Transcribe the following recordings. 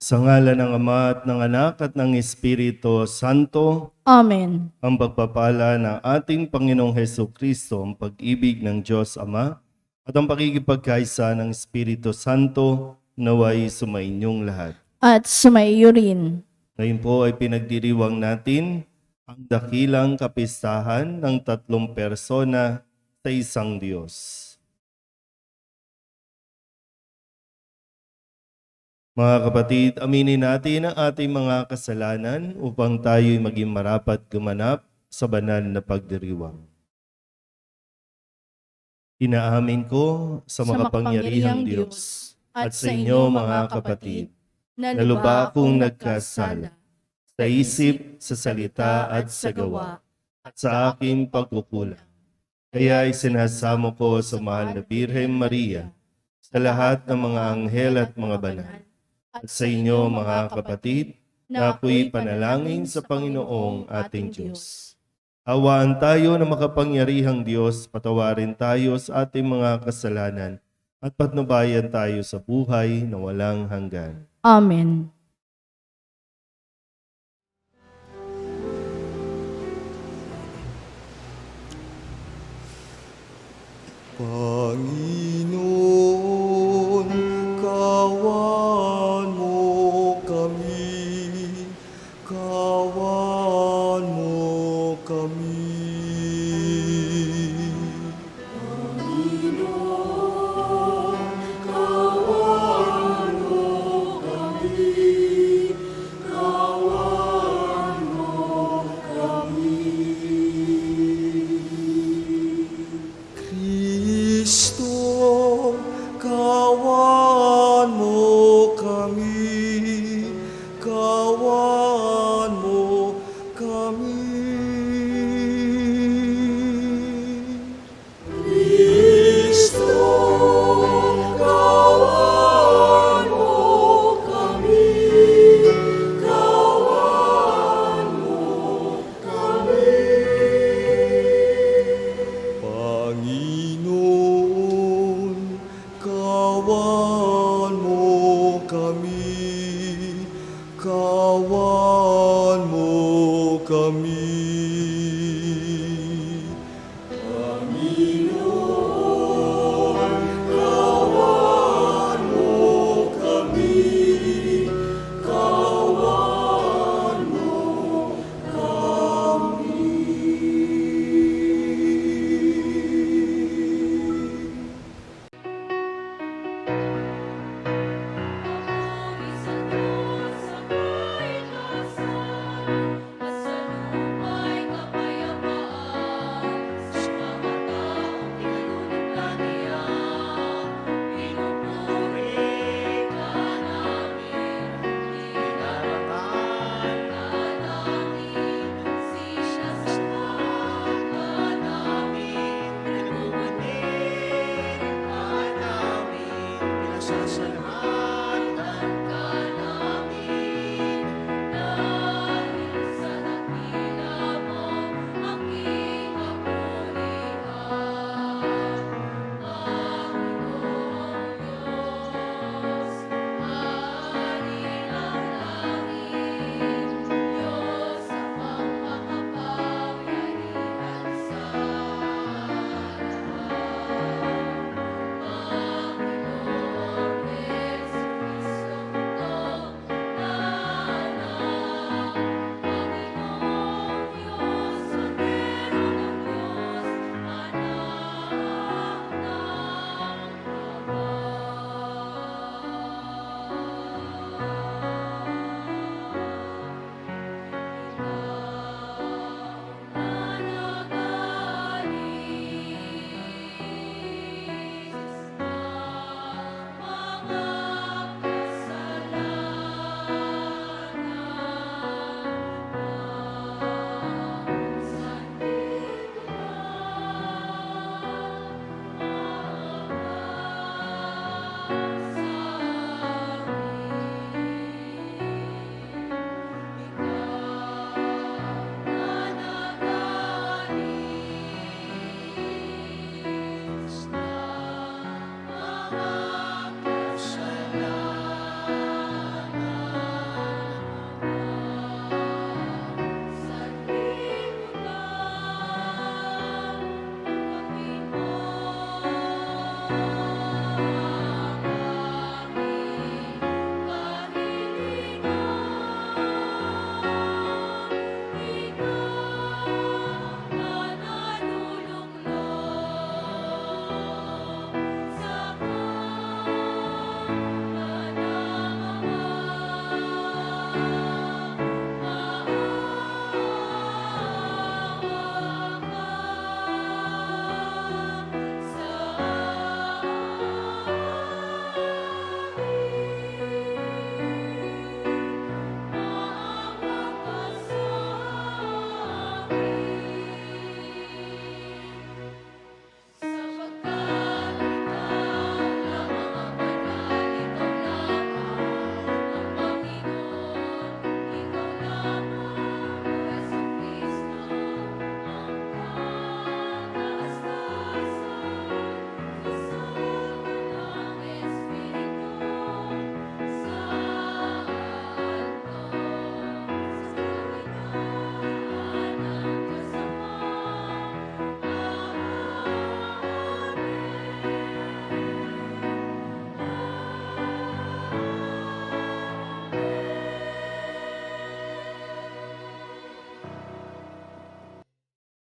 Sa ngalan ng Ama at ng Anak at ng Espiritu Santo, Amen. ang pagpapala ng ating Panginoong Hesukristo, ang pag-ibig ng Diyos Ama, at ang pakikipagkaisa ng Espiritu Santo naway sumainyong lahat. At sumaiyo rin. Ngayon po ay pinagdiriwang natin ang dakilang kapistahan ng tatlong persona sa isang Diyos. Mga kapatid, aminin natin ang ating mga kasalanan upang tayo'y maging marapat gumanap sa banal na pagdiriwang. Inaamin ko sa makapangyarihang Diyos at sa inyo mga kapatid, na lubha akong nagkasala sa isip, sa salita at sa gawa, at sa aking pagkukulang. Kaya isinasamo ko sa mahal na Birhen Maria, sa lahat ng mga anghel at mga banal, at sa inyo mga kapatid, na ako'y panalangin sa Panginoong ating Diyos. Awaan tayo na makapangyarihang Diyos, patawarin tayo sa ating mga kasalanan, at patnubayan tayo sa buhay na walang hanggan. Amen. Panginoon, kawan mo kami, kawan mo kami. Kristo, kawan mo kami, kawan mo kami. Kristo, kawan mo kami, kawan mo kami. Panginoon, kawan mo kami, kawan mo kami. Panginoon, kawan mo kami, kawan mo kami. Sa Diyos ako'y kasal, at sa lupa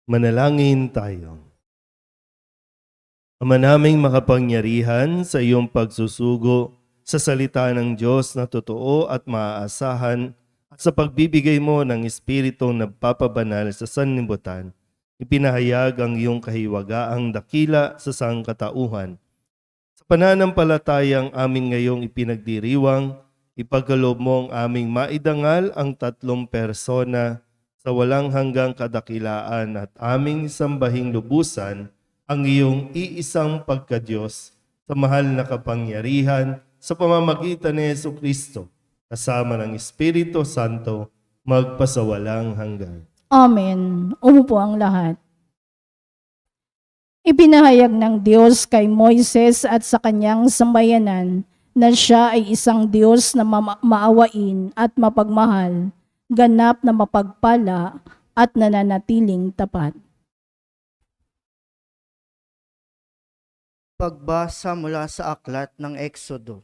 Manalangin tayo. Ama naming makapangyarihan, sa iyong pagsusugo sa salita ng Diyos na totoo at maaasahan at sa pagbibigay mo ng Espiritong nagpapabanal sa sanlibutan, ipinahayag ang iyong kahiwagaang dakila sa sangkatauhan. Sa pananampalatayang amin ngayong ipinagdiriwang, ipagkaloob mo ang aming maidangal ang tatlong persona sa walang hanggang kadakilaan at aming sambahing lubusan ang iyong iisang pagkadiyos sa mahal na kapangyarihan sa pamamagitan ni Jesucristo, kasama ng Espiritu Santo, magpasawalang hanggan. Amen. Umupo ang lahat. Ipinahayag ng Diyos kay Moises at sa kanyang sambayanan na siya ay isang Diyos na maawain at mapagmahal, ganap na mapagpala at nananatiling tapat. Pagbasa mula sa aklat ng Exodo.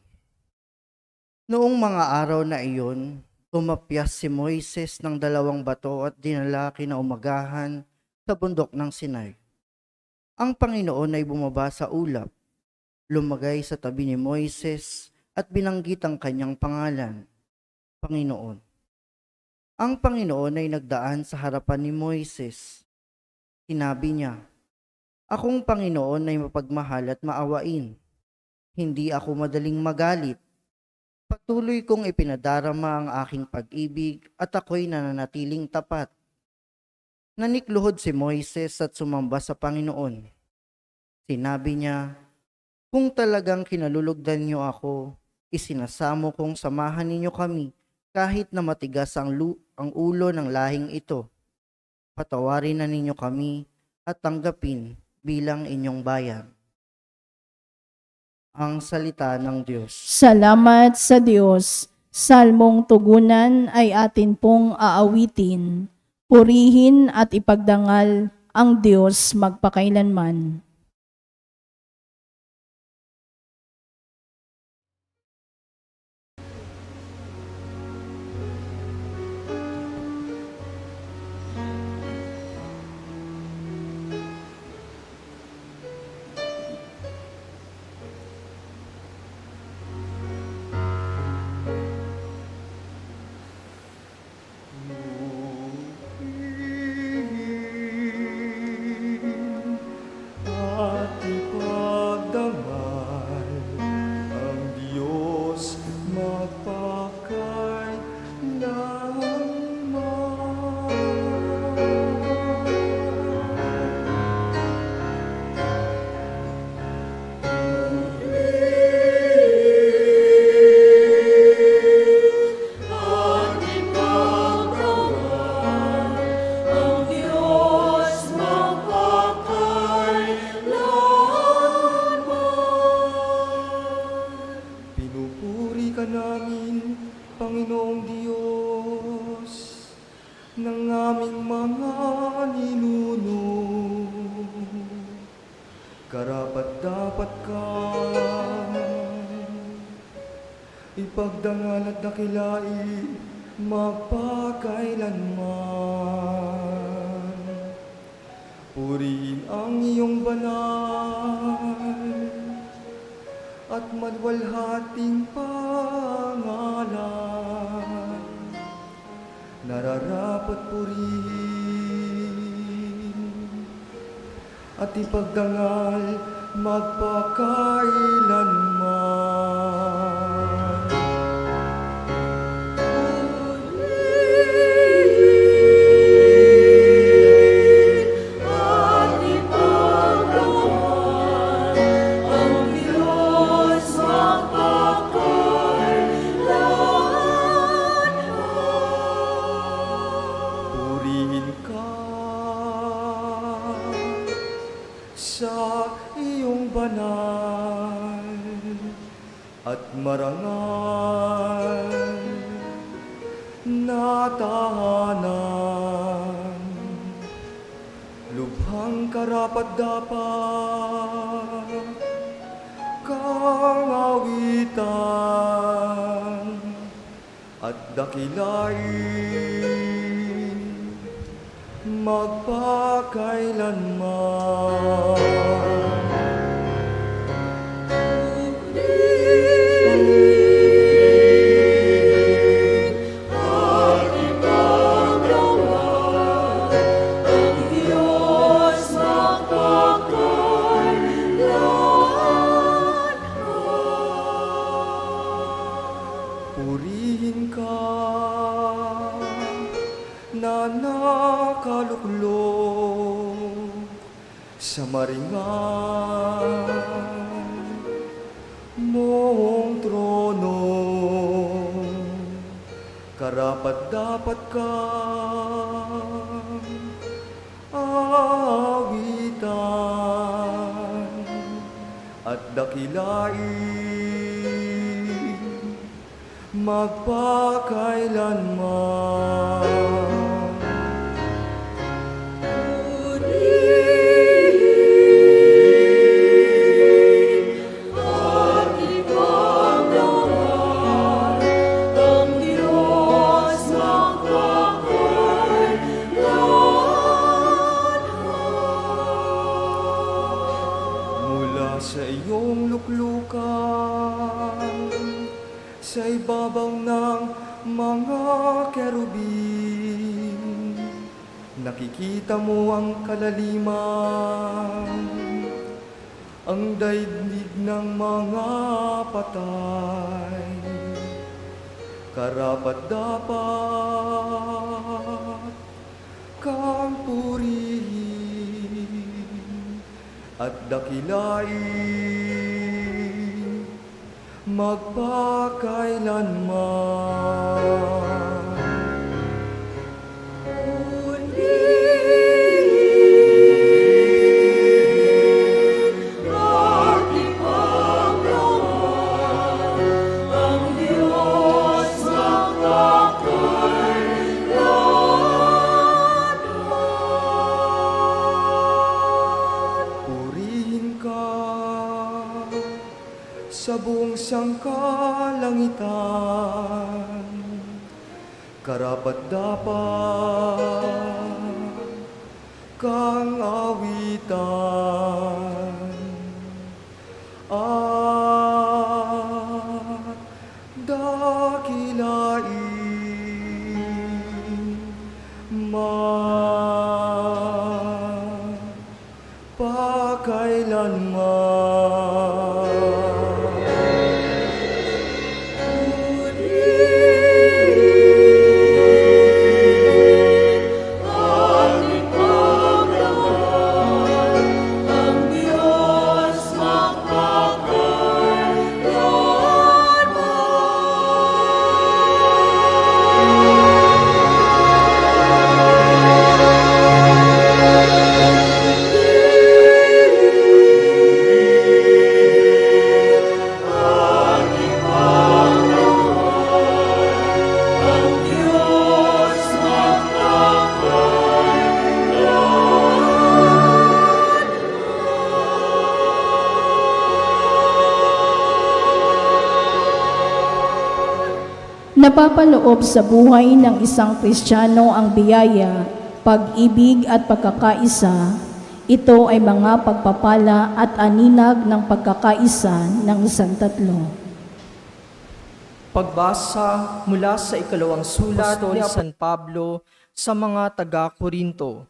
Noong mga araw na iyon, tumapyas si Moises ng 2 bato at dinala kinaumagahan sa bundok ng Sinai. Ang Panginoon ay bumaba sa ulap, lumagay sa tabi ni Moises at binanggit ang kanyang pangalan, Panginoon. Ang Panginoon ay nagdaan sa harapan ni Moises. Sinabi niya, "Akong Panginoon ay mapagmahal at maawain. Hindi ako madaling magalit. Patuloy kong ipinadarama ang aking pag-ibig at ako'y nananatiling tapat." Nanikluhod si Moises at sumamba sa Panginoon. Sinabi niya, "Kung talagang kinalulugdan niyo ako, isinasamo kong samahan ninyo kami kahit na matigas ang ulo ng lahing ito. Patawarin na ninyo kami at tanggapin bilang inyong bayan." Ang salita ng Diyos. Salamat sa Diyos. Salmong tugunan ay atin pong aawitin. Purihin at ipagdangal ang Diyos magpakailanman. At ipagdangal ang Diyos Pinupuri ka namin, Panginoong Diyos, ng aming mga ninuno. Karapat-dapat ka ipagdangal at dakilain magpakailanman. Purihin ang iyong banal at maluwalhating pangalan. Nararapat purihin at ipagdangal magpakailanman. Purihin ka sa iyong banal at marangal na tahanan. Lubhang karapat-dapat kang awitan at dakilain magpakailanman. Purihin ka na nakaluklok sa maringan mong trono. Karapat dapat kang awitan at dakilain magpakailanman. Mula sa iyong luklukan, sa ibabaw ng mga kerubin, nakikita mo ang kalaliman, ang daigdig ng mga patay. Karapat dapat kang purihin at dakilain magpakailanman. Purihin ka sa buong sangkalangitan, karapat dapat kang awitan at dakilain magpakailanman. Napapaloob sa buhay ng isang Kristiyano ang biyaya, pag-ibig at pagkakaisa. Ito ay mga pagpapala at aninag ng pagkakaisa ng Santatlo. Pagbasa mula sa ikalawang sulat ni San Pablo sa mga taga-Korinto.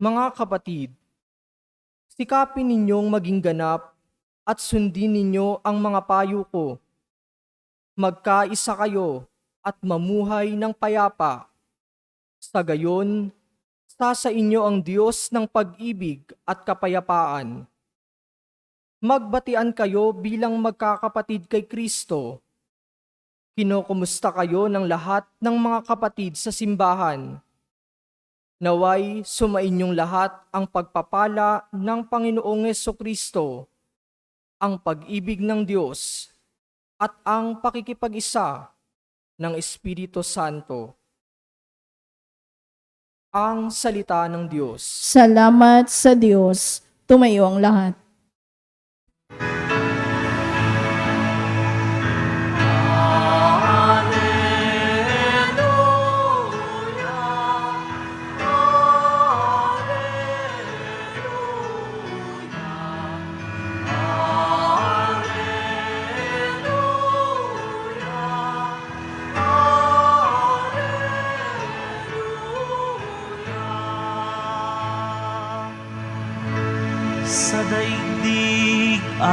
Mga kapatid, sikapin ninyong maging ganap at sundin ninyo ang mga payo ko. Magkaisa kayo at mamuhay ng payapa. Sa gayon, sa inyo ang Diyos ng pag-ibig at kapayapaan. Magbatian kayo bilang magkakapatid kay Kristo. Kinukumusta kayo ng lahat ng mga kapatid sa simbahan. Naway sumainyong lahat ang pagpapala ng Panginoong Jesucristo, ang pag-ibig ng Diyos, at ang pakikipag-isa ng Espiritu Santo. Ang salita ng Diyos. Salamat sa Diyos. Tumayo ang lahat.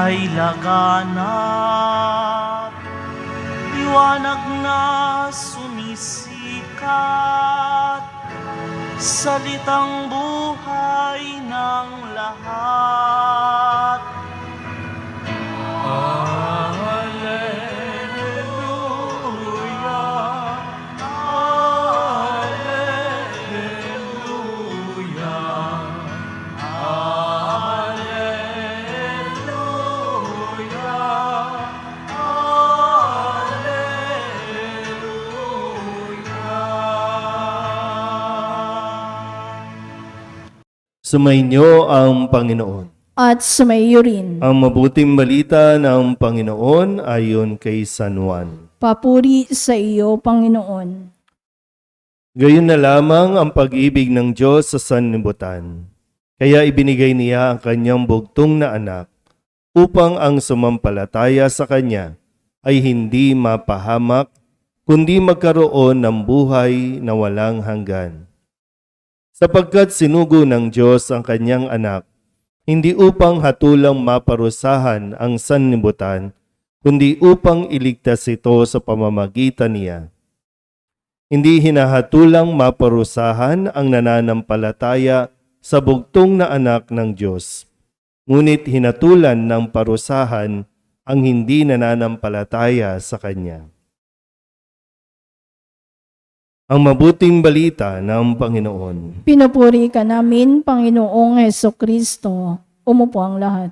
ay laganap, liwanag na sumisikat, salitang buhay ng lahat. Alleluia, Alleluia, Alleluia, Alleluia. Sumainyo ang Panginoon. At sumaiyo rin. Ang mabuting balita ng Panginoon ayon kay San Juan. Papuri sa iyo, Panginoon. Gayon na lamang ang pag-ibig ng Diyos sa sanlibutan. Kaya ibinigay niya ang kanyang bugtong na anak upang ang sumampalataya sa kanya ay hindi mapahamak kundi magkaroon ng buhay na walang hanggan. Sapagkat sinugo ng Diyos ang kanyang anak, hindi upang hatulang maparusahan ang sanlibutan, kundi upang iligtas ito sa pamamagitan niya. Hindi hinahatulang maparusahan ang nananampalataya sa bugtong na anak ng Diyos, ngunit hinatulan ng parusahan ang hindi nananampalataya sa Kanya. Ang mabuting balita ng Panginoon. Pinupuri ka namin, Panginoong Hesukristo. Umupo ang lahat.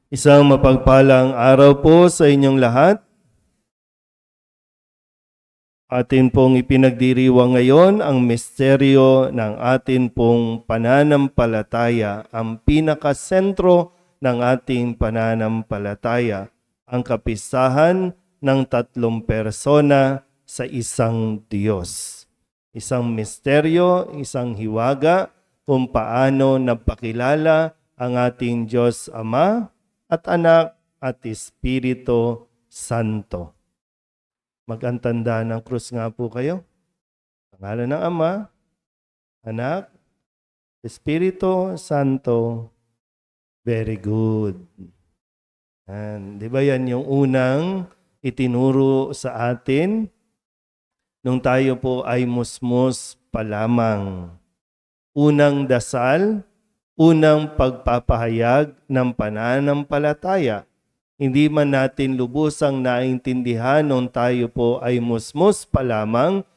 Isang mapagpalang araw po sa inyong lahat. Atin pong ipinagdiriwang ngayon ang misteryo ng atin pong pananampalataya, ang pinakasentro ng ating pananampalataya, ang kapisahan ng tatlong persona sa isang Diyos. Isang misteryo, isang hiwaga kung paano napakilala ang ating Diyos Ama at Anak at Espiritu Santo. Mag-antanda ng krus nga po kayo. Pangalan ng Ama, Anak, Espiritu Santo. Very good. Di ba yan yung unang itinuro sa atin nung tayo po ay musmus pa lamang. Unang dasal, unang pagpapahayag ng pananampalataya. Hindi man natin lubusang naintindihan nung tayo po ay musmus pa lamang,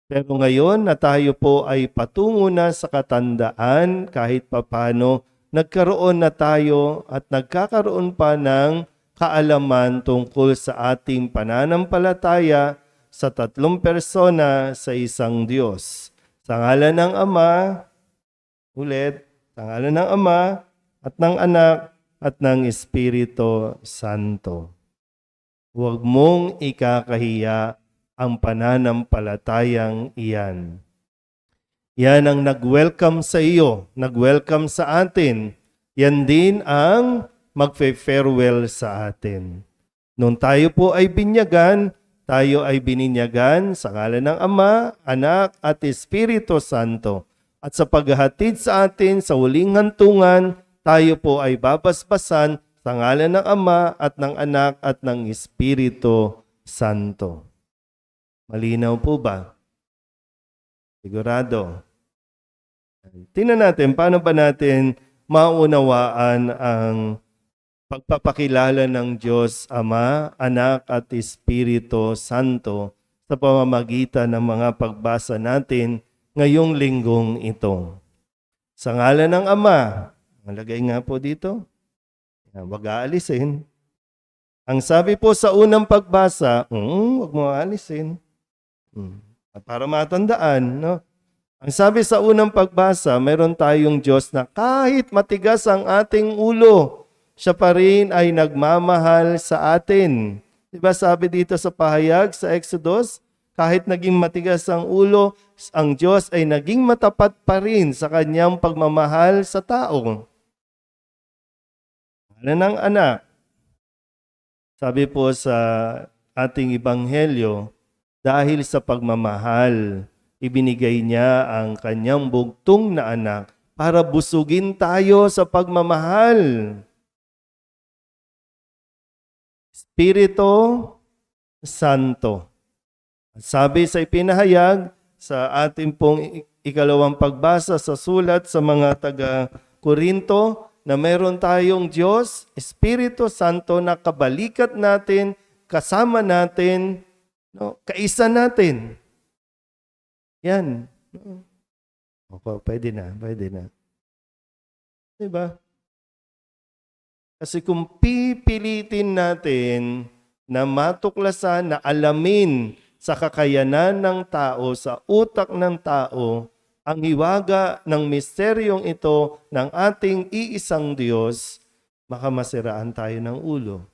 pero ngayon na tayo po ay patungo na sa katandaan, kahit papano, nagkaroon na tayo at nagkakaroon pa ng kaalaman tungkol sa ating pananampalataya sa tatlong persona sa isang Diyos. Sa ngalan ng Ama, ulit, sa ngalan ng Ama at ng Anak at ng Espiritu Santo. Huwag mong ikakahiya ang pananampalatayang iyan. Yan ang nag-welcome sa iyo, nag-welcome sa atin. Yan din ang magfe-farewell sa atin. Nung tayo po ay binyagan, tayo ay bininyagan sa ngalan ng Ama, Anak at Espiritu Santo. At sa paghahatid sa atin sa huling hantungan, tayo po ay babasbasan sa ngalan ng Ama at ng Anak at ng Espiritu Santo. Malinaw po ba? Sigurado. Tingnan natin, paano ba natin maunawaan ang pagpapakilala ng Diyos Ama, Anak at Espiritu Santo sa pamamagitan ng mga pagbasa natin ngayong linggong ito. Sa ngalan ng Ama, malagay nga po dito, wag aalisin. Ang sabi po sa unang pagbasa, wag mo aalisin. Para matandaan, no? Ang sabi sa unang pagbasa, meron tayong Diyos na kahit matigas ang ating ulo, siya pa rin ay nagmamahal sa atin. Diba sabi dito sa pahayag sa Exodus, kahit naging matigas ang ulo, ang Diyos ay naging matapat pa rin sa kanyang pagmamahal sa tao. Ano ng anak? Sabi po sa ating ebanghelyo, dahil sa pagmamahal, ibinigay niya ang kanyang bugtong na anak para busugin tayo sa pagmamahal. Espiritu Santo. Sabi sa ipinahayag sa ating pong ikalawang pagbasa sa sulat sa mga taga-Korinto na meron tayong Diyos, Espiritu Santo na kabalikat natin, kasama natin, no, kaisa natin. Yan. Okay, pwede na. Diba? Kasi kung pipilitin natin na matuklasan, na alamin sa kakayanan ng tao, sa utak ng tao, ang hiwaga ng misteryong ito ng ating iisang Diyos, baka masiraan tayo ng ulo.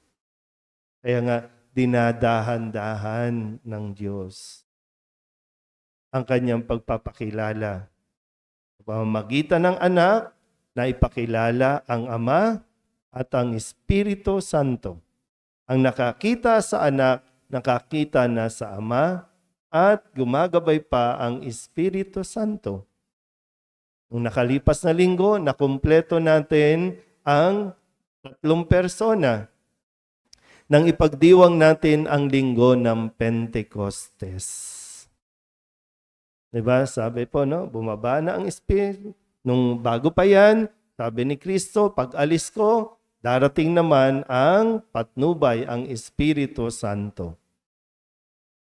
Kaya nga, dinadahan-dahan ng Diyos ang kanyang pagpapakilala. Sa pamamagitan ng anak, na ipakilala ang Ama at ang Espiritu Santo. Ang nakakita sa anak, nakakita na sa Ama, at gumagabay pa ang Espiritu Santo. Nung nakalipas na linggo, nakumpleto natin ang 3 persona nang ipagdiwang natin ang linggo ng Pentecostes. Diba? Sabi po, no? Bumaba na ang Espiritu. Nung bago pa yan, sabi ni Kristo, pag alis ko, darating naman ang patnubay, ang Espiritu Santo.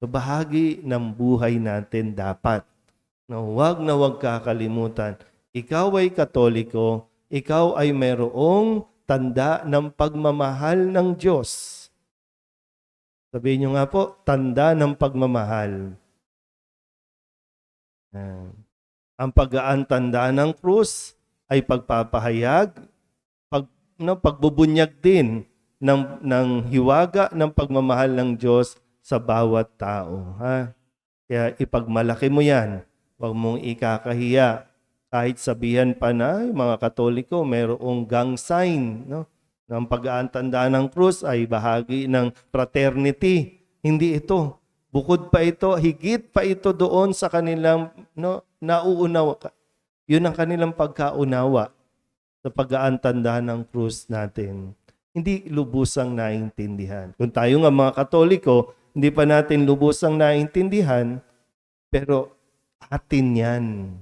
So, bahagi ng buhay natin dapat na huwag kakalimutan. Ikaw ay Katoliko, ikaw ay mayroong tanda ng pagmamahal ng Diyos. Sabihin nyo nga po, tanda ng pagmamahal. Ang pag-aantanda ng krus ay pagpapahayag, pagbubunyag din ng hiwaga ng pagmamahal ng Diyos sa bawat tao. Ha? Kaya ipagmalaki mo yan. Huwag mong ikakahiya. Kahit sabihan pa na yung mga Katoliko, mayroong gang sign. No? Ng pag-aantanda ng krus ay bahagi ng fraternity. Hindi ito. Bukod pa ito, higit pa ito doon sa kanilang nauunawa. Yun ang kanilang pagkaunawa sa pag-aantanda ng krus natin. Hindi lubusang naintindihan. Kung tayo nga mga Katoliko, hindi pa natin lubusang naintindihan, pero atin yan.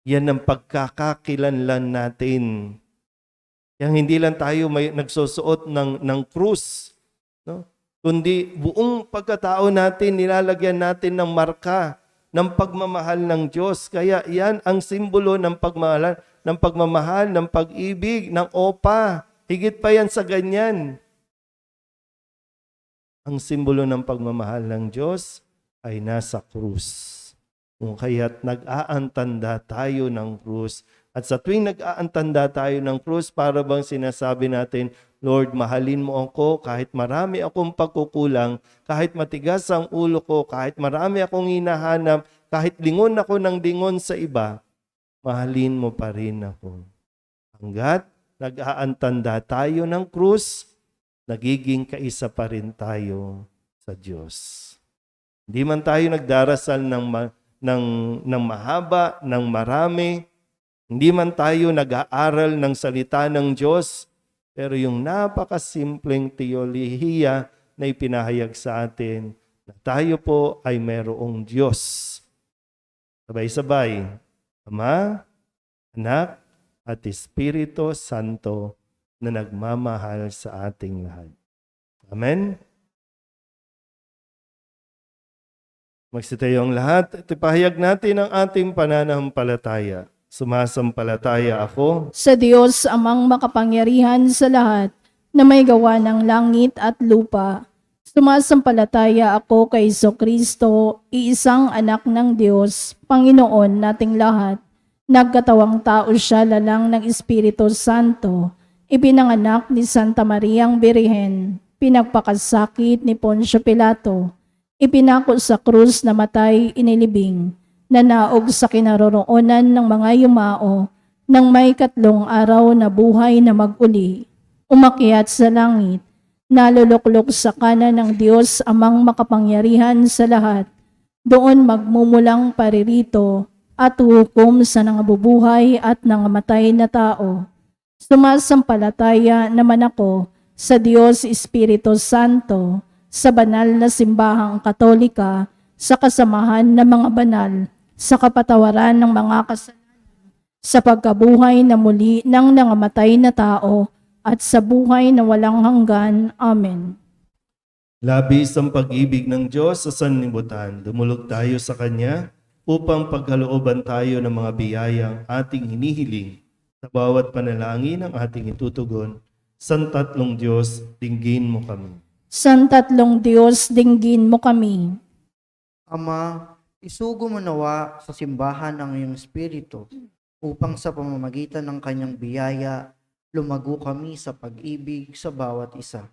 Yan ang pagkakakilanlan natin. Yang hindi lang tayo may nagsusuot ng krus, no? Kundi buong pagkatao natin, nilalagyan natin ng marka ng pagmamahal ng Diyos. Kaya yan ang simbolo ng pagmamahal, ng pag-ibig, ng opa. Higit pa yan sa ganyan. Ang simbolo ng pagmamahal ng Diyos ay nasa krus. Kung kaya't nag-aantanda tayo ng krus. At sa tuwing nag-aantanda tayo ng krus, para bang sinasabi natin, Lord, mahalin mo ako kahit marami akong pagkukulang, kahit matigas ang ulo ko, kahit marami akong hinahanap, kahit lingon ako ng lingon sa iba, mahalin mo pa rin ako. Hanggat nag-aantanda tayo ng krus, nagiging kaisa pa rin tayo sa Diyos. Hindi man tayo nagdarasal ng mahaba, ng marami, hindi man tayo nag-aaral ng salita ng Diyos, pero yung napakasimpleng teolohiya na ipinahayag sa atin na tayo po ay mayroong Diyos. Sabay-sabay, Ama, Anak, at Espiritu Santo na nagmamahal sa ating lahat. Amen? Magsitayo ang lahat at ipahayag natin ang ating pananampalataya. Sumasampalataya ako Sa Diyos amang makapangyarihan sa lahat, na may gawa ng langit at lupa. Sumasampalataya ako kay Jesucristo, iisang anak ng Diyos, Panginoon nating lahat. Nagkatawang tao siya lalang ng Espiritu Santo, ipinanganak ni Santa Mariang Birhen, pinagpakasakit ni Poncio Pilato, ipinako sa krus na matay inilibing, nanaog sa kinaroroonan ng mga yumao, nang may 3 araw na buhay na mag-uli, umakyat sa langit, naluluklok sa kanan ng Diyos amang makapangyarihan sa lahat, doon magmumulang paririto at hukom sa nangabubuhay at nangamatay na tao. Sumasampalataya naman ako sa Diyos Espiritu Santo, sa banal na simbahang katolika, sa kasamahan ng mga banal, sa kapatawaran ng mga kasalanan, sa pagkabuhay na muli ng nangamatay na tao, at sa buhay na walang hanggan. Amen. Labis ang pag-ibig ng Diyos sa sanlibutan. Dumulog tayo sa Kanya upang pagkalooban tayo ng mga biyayang ating hinihiling sa bawat panalangin ang ating itutugon. Santatlong Diyos, dinggin mo kami. Santatlong Diyos, dinggin mo kami. Ama, isugo mo nawa sa simbahan ang iyong Espiritu upang sa pamamagitan ng kanyang biyaya, lumago kami sa pag-ibig sa bawat isa.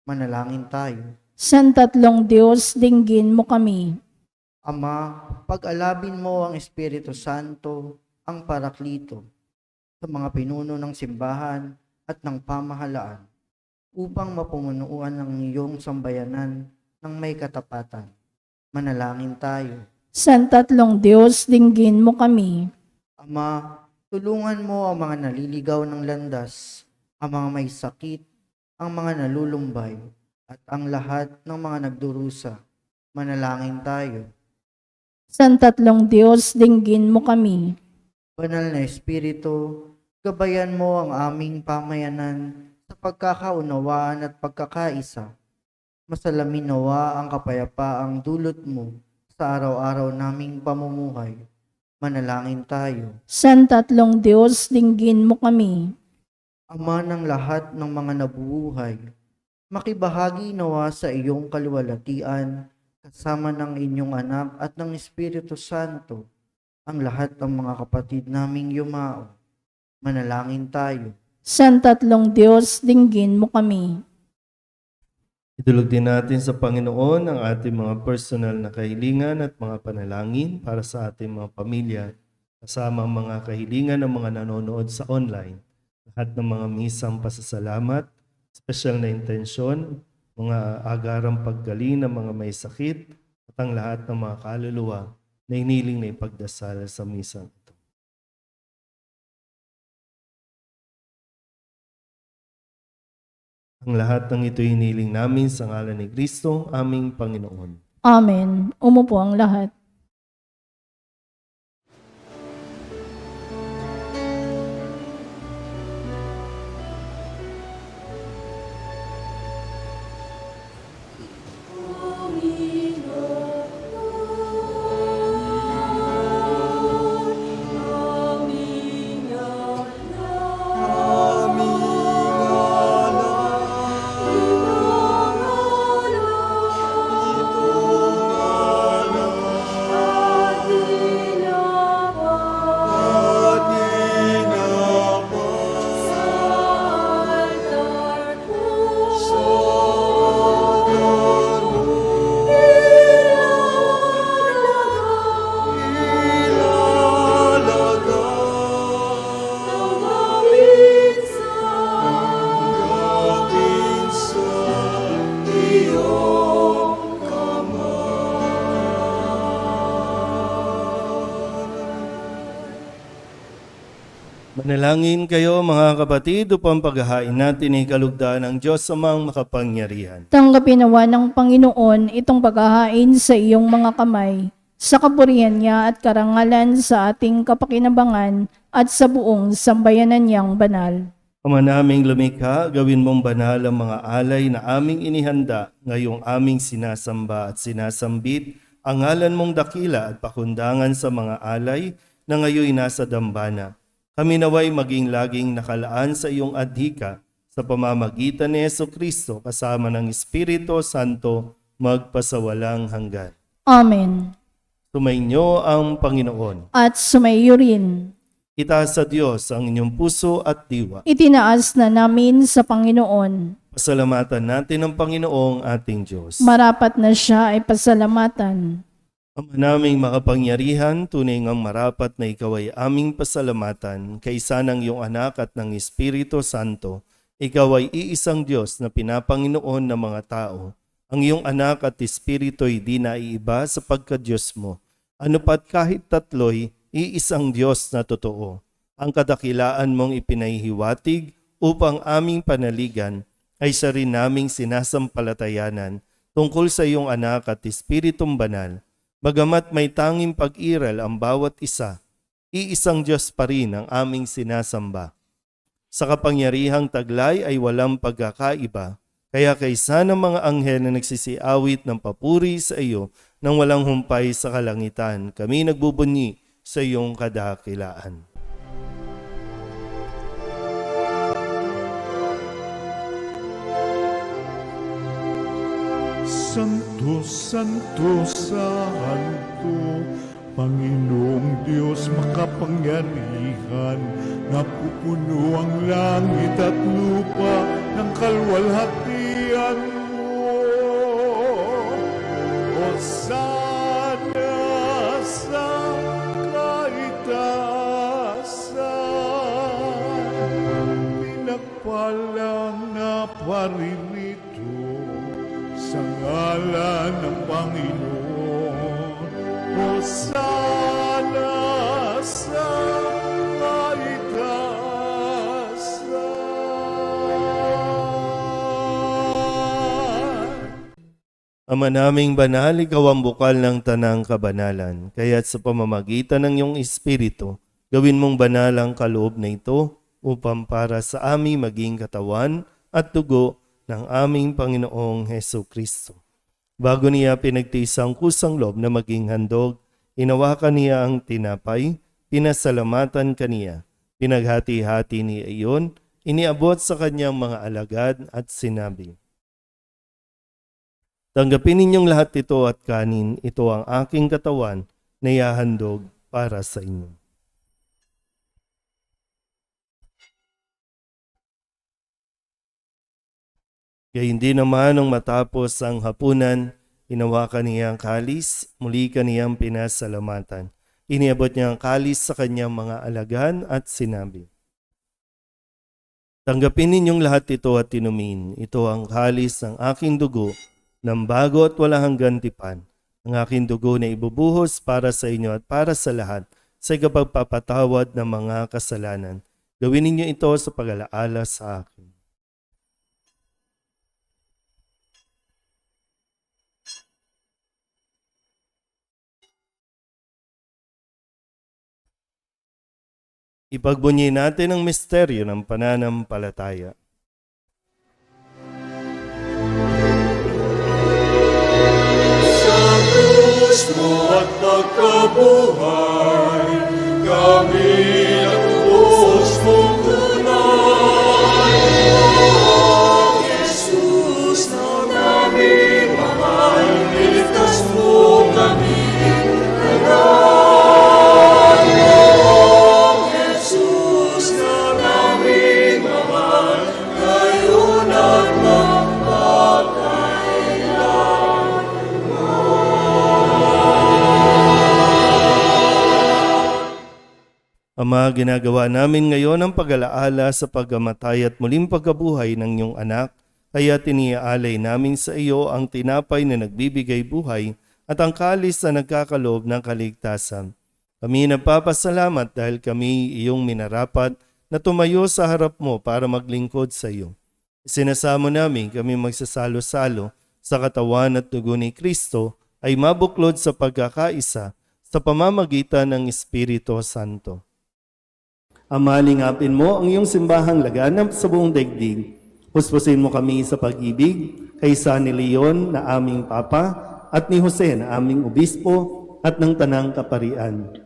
Manalangin tayo. Santatlong Diyos, dinggin mo kami. Ama, pag-alabin mo ang Espiritu Santo, ang Paraklito, sa mga pinuno ng simbahan at ng pamahalaan, upang mapumunuan ng iyong sambayanan ng may katapatan. Manalangin tayo. Santatlong Diyos, dinggin mo kami. Ama, tulungan mo ang mga naliligaw ng landas, ang mga may sakit, ang mga nalulumbay, at ang lahat ng mga nagdurusa. Manalangin tayo. Santatlong Diyos, dinggin mo kami. Banal na Espiritu, gabayan mo ang aming pamayanan sa pagkakaunawaan at pagkakaisa. Masalamin nawa ang kapayapaang dulot mo sa araw-araw naming pamumuhay. Manalangin tayo. Santatlong Diyos, dinggin mo kami. Ama ng lahat ng mga nabubuhay, makibahagi nawa sa iyong kaluwalhatian kasama ng inyong anak at ng Espiritu Santo ang lahat ng mga kapatid naming yumao. Manalangin tayo. Santatlong Diyos, dinggin mo kami. Idulog din natin sa Panginoon ang ating mga personal na kahilingan at mga panalangin para sa ating mga pamilya, kasama ang mga kahilingan ng mga nanonood sa online. Lahat ng mga misang pasasalamat, special na intensyon, mga agarang paggaling ng mga may sakit, at ang lahat ng mga kaluluwa na iniling na ipagdasal sa misang ito. Ang lahat ng ito hiniling namin sa ngalan ni Kristo, aming Panginoon. Amen. Umupo ang lahat. Manalangin kayo mga kapatid upang paghahain natin ay kalugdaan ng Diyos amang makapangyarihan. Tanggapin nawa ng Panginoon itong paghahain sa iyong mga kamay, sa kapurihan niya at karangalan sa ating kapakinabangan at sa buong sambayanan niyang banal. Ama naming lumikha, gawin mong banal ang mga alay na aming inihanda ngayong aming sinasamba at sinasambit ang ngalan mong dakila at pakundangan sa mga alay na ngayon nasa dambana. Kami naway maging laging nakalaan sa iyong adhika sa pamamagitan ni Jesucristo kasama ng Espiritu Santo magpasawalang hanggan. Amen. Sumainyo ang Panginoon. At sumayo rin. Itaas sa Diyos ang inyong puso at diwa. Itinaas na namin sa Panginoon. Pasalamatan natin ang Panginoong ating Diyos. Marapat na siya ay pasalamatan. Ama naming makapangyarihan, tunay ngang marapat na ikaw ay aming pasalamatan, kaysa ng iyong anak at ng Espiritu Santo. Ikaw ay iisang Diyos na pinapanginoon ng mga tao. Ang iyong anak at Espiritu ay di naiiba sa pagka-Diyos mo. Ano pat kahit tatlo'y iisang Diyos na totoo. Ang kadakilaan mong ipinahihiwatig upang aming panaligan ay siya rin naming sinasampalatayanan tungkol sa iyong anak at Espiritong Banal. Bagamat may tanging pag-iral ang bawat isa, iisang Diyos pa rin ang aming sinasamba. Sa kapangyarihang taglay ay walang pagkakaiba, kaya kaysa ng mga anghel na nagsisiawit ng papuri sa iyo nang walang humpay sa kalangitan, kami nagbubunyi sa iyong kadakilaan. Santo, Santo, Santo, Panginoong Diyos makapangyarihan, napupuno ang langit at lupa ng kalwalhatian mo. Hosana sa kaitaasan, pinagpalang na paririto sa ngalan ng Panginoon. Hosana sa kaitaasan. Ama naming banal, ikaw ang bukal ng tanang kabanalan, kaya't sa pamamagitan ng iyong Espiritu, gawin mong banal ang kaloob na ito upang para sa aming maging katawan at dugo ng aming Panginoong Heso Kristo. Bago niya pinagtiis ang kusang loob na maging handog, inawakan niya ang tinapay, pinasalamatan kaniya, pinaghati-hati niya iyon, iniabot sa kanyang mga alagad at sinabi, "Tanggapin ninyong lahat ito at kanin, ito ang aking katawan na ihahandog para sa inyo." Gayun din naman nung matapos ang hapunan, hinawakan niya ang kalis, muli kaniyang pinasalamatan. Iniabot niya ang kalis sa kanyang mga alagad at sinabi, "Tanggapin ninyong lahat ito at inumin. Ito ang kalis ng aking dugo, ng bago at walang hanggang tipan. Ang aking dugo na ibubuhos para sa inyo at para sa lahat sa ikapagpapatawad ng mga kasalanan. Gawin ninyo ito sa pag-alaala sa akin." Ipagbunyi natin ang misteryo ng pananampalataya. At pagkabuhay, kami nagubos mong tunay. O Jesus na namin mahal, iligtas mo kami agad. O Jesus na namin mahal, ngayon at Ama, ginagawa namin ngayon ang pag-alaala sa pagkamatay at muling pagkabuhay ng iyong anak, kaya tiniaalay namin sa iyo ang tinapay na nagbibigay buhay at ang kalis na nagkakaloob ng kaligtasan. Kami nagpapasalamat dahil kami iyong minarapat na tumayo sa harap mo para maglingkod sa iyo. Sinasamo namin kami magsasalo-salo sa katawan at dugo ni Kristo ay mabuklod sa pagkakaisa sa pamamagitan ng Espiritu Santo. Ama, lingapin mo ang iyong simbahang laganap sa buong daigdig. Puspusin mo kami sa pag-ibig kay San Leon na aming Papa at ni Jose na aming Obispo at ng Tanang Kaparian.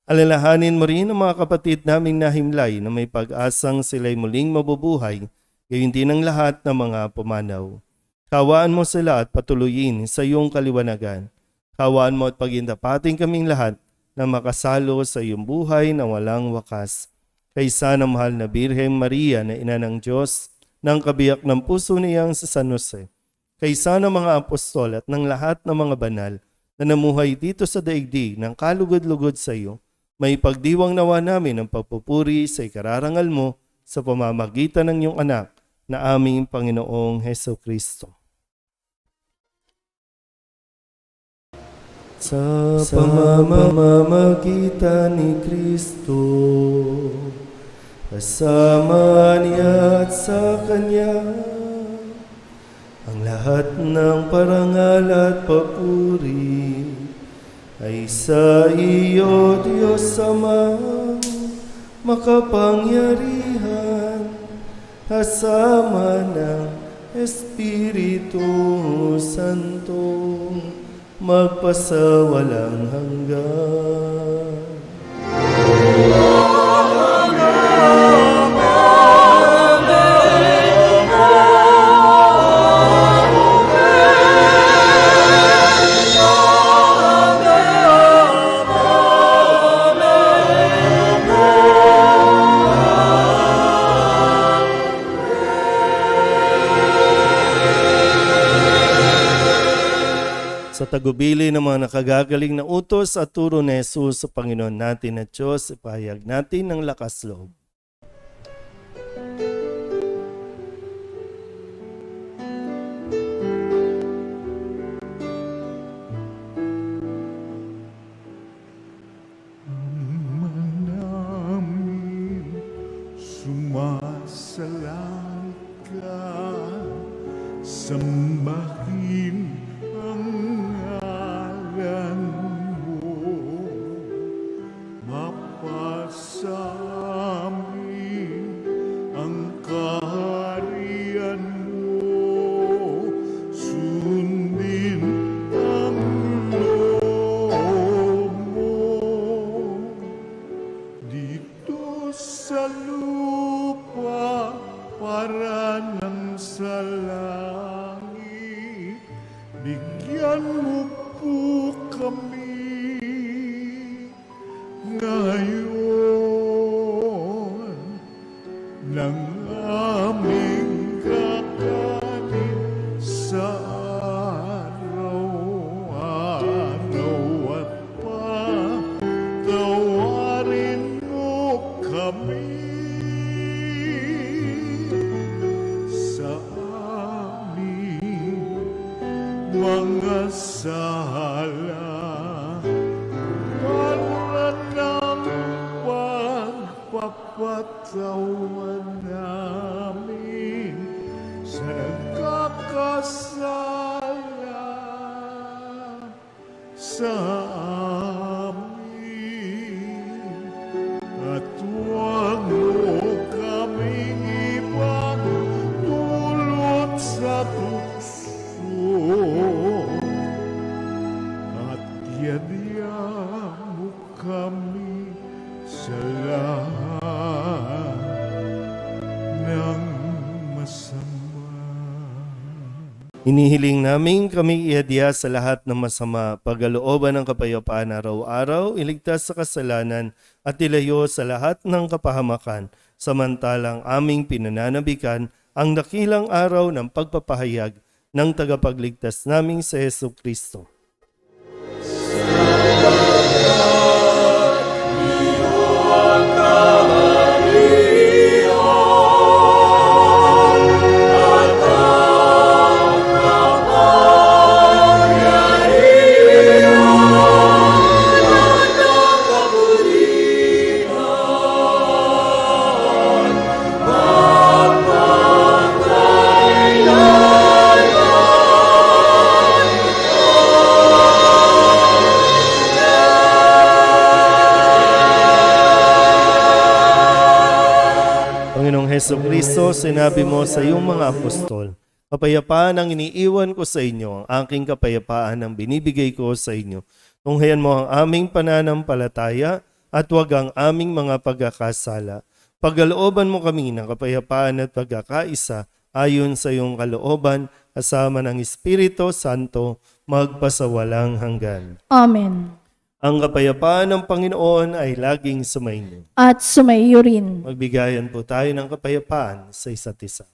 Alalahanin mo rin ang mga kapatid naming nahimlay na may pag-asang sila'y muling mabubuhay, gayon din ang lahat ng mga pumanaw. Kawaan mo sila at patuloyin sa iyong kaliwanagan. Kawaan mo at pagindapating kaming lahat na makasalo sa iyong buhay na walang wakas. Kaysa ng mahal na Birheng Maria na ina ng Diyos, ng kabiyak ng puso niyang sa San Jose. Kaysa ng mga apostol at ng lahat ng mga banal na namuhay dito sa daigdig ng kalugod-lugod sa iyo, may pagdiwang nawa namin ang pagpupuri sa ikararangal mo sa pamamagitan ng iyong anak na aming Panginoong Heso Kristo. Sa pamamagitan ni Kristo, kasama niya at sa Kanya, Ang lahat ng parangal at papuri ay sa iyo, Diyos Amang makapangyarihan, kasama ng Espiritu Santo, magpasawalang hanggan. Sa tagubili ng mga nakagagaling na utos at turo ni Jesus sa Panginoon natin at Diyos, ipahayag natin ng lakas loob. namin sumasalang ka, sambahin ang ngalan mo, mapasamin ang kaharian mo, sundin ang loob mo dito sa lupa para ng sa langit. Bigyan mo po kami ngayon ng aming kakanin sa araw-araw at patawarin mo kami sa aming mga sala para ng pagpapatawan namin sa nagkakasala sa amin. At huwag mo kaming ipagdulot sa tukso, at yadya mo kami sa lahat ng masama. Inihiling namin kami iadya sa lahat ng masama, pagkalooban ng kapayapaan araw-araw, iligtas sa kasalanan at ilayo sa lahat ng kapahamakan, samantalang aming pinananabikan ang dakilang araw ng pagpapahayag ng tagapagligtas naming sa Hesus Kristo. Panginoong Hesus Kristo, sinabi mo sa iyong mga apostol, kapayapaan ang iniiwan ko sa inyo, ang aking kapayapaan ang binibigay ko sa inyo. Tunghayan mo ang aming pananampalataya at huwag ang aming mga pagkakasala. Pagkalooban mo kami ng kapayapaan at pagkakaisa ayon sa iyong kalooban, kasama ng Espiritu Santo, magpasawalang hanggan. Amen. Ang kapayapaan ng Panginoon ay laging sumainyo. At sumaiyo rin. Magbigayan po tayo ng kapayapaan sa isa't isa.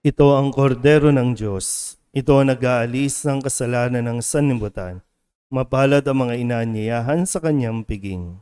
Ito ang kordero ng Diyos. Ito ang nag-aalis ng kasalanan ng sanlibutan. Mapalad ang mga inaanyayahan sa kanyang piging.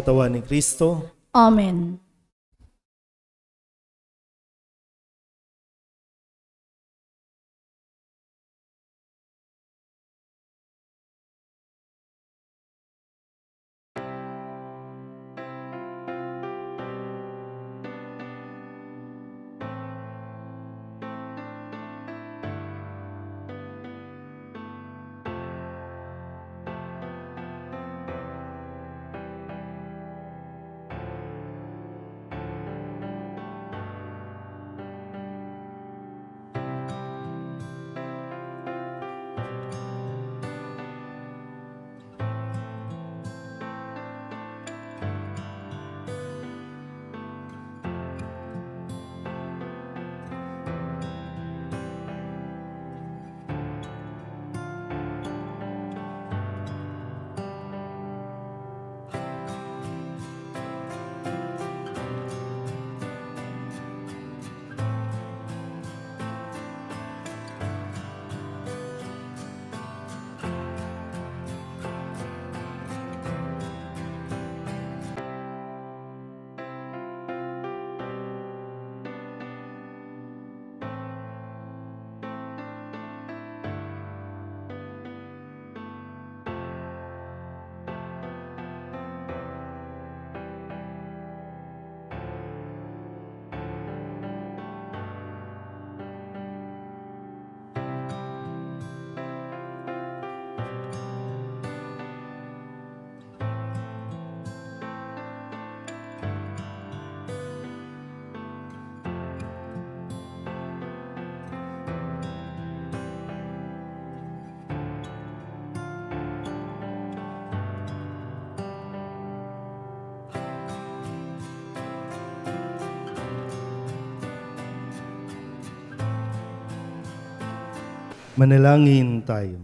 Katawan ni Kristo, Amen. manalangin tayo.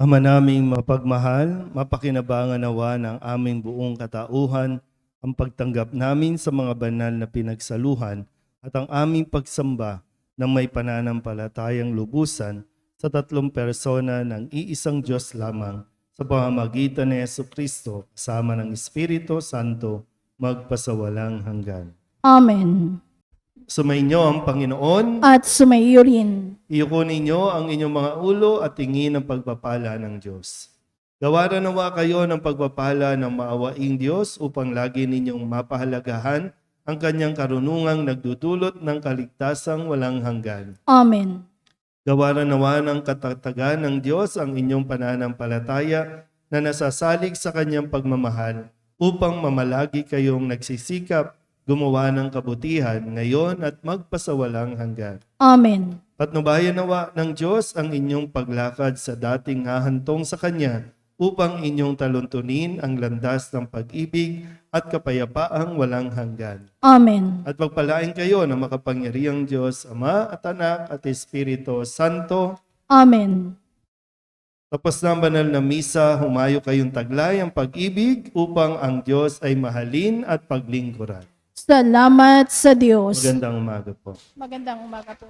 Ama naming mapagmahal, mapakinabangan nawa ng aming buong katauhan ang pagtanggap namin sa mga banal na pinagsaluhan at ang aming pagsamba ng may pananampalatayang lubusan sa tatlong persona ng iisang Diyos lamang sa pamamagitan ni Jesucristo kasama ng Espiritu Santo magpasawalang hanggan. Amen. Sumainyo ang Panginoon. At sumaiyo rin. Iyuko ninyo ang inyong mga ulo at tingin ang pagpapala ng Diyos. Gawaran nawa kayo ng pagpapala ng maawaing Diyos upang lagi ninyong mapahalagahan ang kanyang karunungang nagdudulot ng kaligtasang walang hanggan. Amen. Gawaran nawa ng katatagan ng Diyos ang inyong pananampalataya na nasasalig sa kanyang pagmamahal upang mamalagi kayong nagsisikap gumawa ng kabutihan ngayon at magpasawalang hanggan. Amen. Patnubayan nawa ng Diyos ang inyong paglakad sa dating hahantong sa Kanya upang inyong taluntunin ang landas ng pag-ibig at kapayapaang walang hanggan. Amen. At pagpalain kayo ng makapangyarihang Diyos, Ama at Anak at Espiritu Santo. Amen. Tapos na ang banal na misa, humayo kayong taglay ang pag-ibig upang ang Diyos ay mahalin at paglingkuran. Salamat sa Diyos. Magandang umaga po. Magandang umaga po.